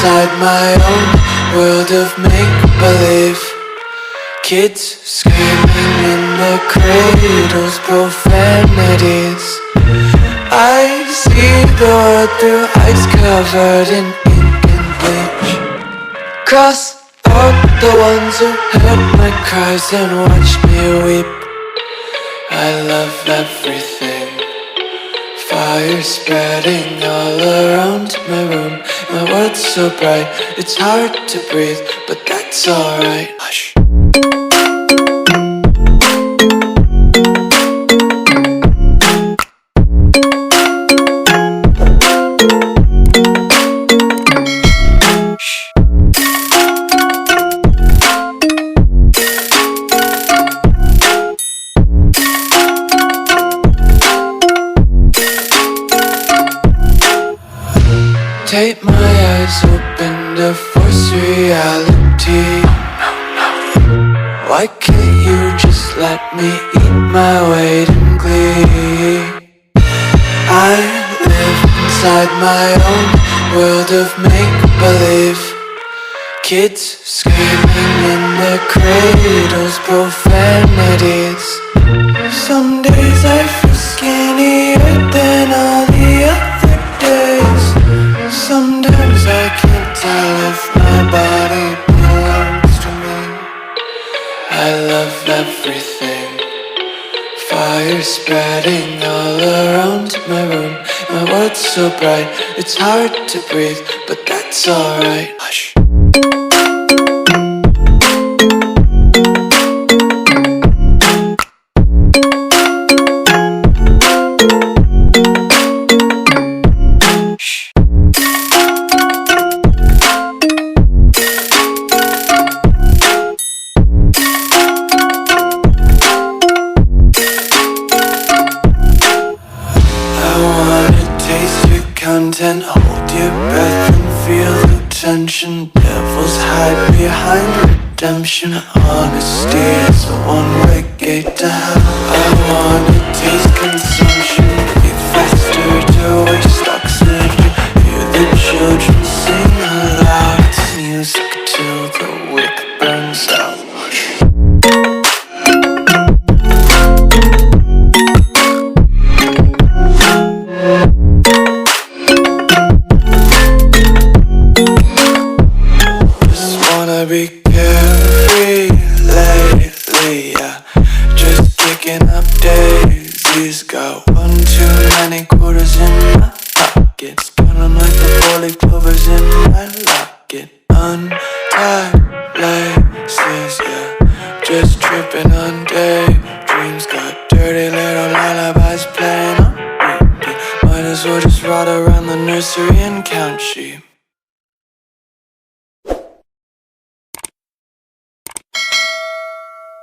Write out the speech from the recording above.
inside my own world of make-believe. Kids screaming in their cradles, profanities. I see the world through eyes covered in ink and bleach. Cross out the ones who heard my cries and watched me weep. I love everything. Fire spreading all around my room. My world's so bright, it's hard to breathe, but that's alright. Hush. Tape my eyes open to force reality. Why can't you just let me eat my weight in glee? I live inside my own world of make-believe. Kids screaming in their cradles, profanities. Some days I feel skinnier than all the other days. Sometimes I can't tell if my body belongs to me. I love everything. Fire spreading all around my room. My world's so bright, it's hard to breathe, but that's alright. Hush. Content, hold your breath and feel the tension. Devils hide behind redemption. Honesty is a one-way gate to hell. I wanna taste consumption. Breathe faster to waste oxygen. Hear the children sing aloud. It's music till the wick burns out. Be carefree lately, yeah. Just kicking up daisies. Got one too many quarters in my pockets. Counting like the 4-leaf clovers in my locket. Untied laces, yeah. Just tripping on daydreams. Got dirty little lullabies playing on repeat. Might as well just ride around the nursery and count sheep.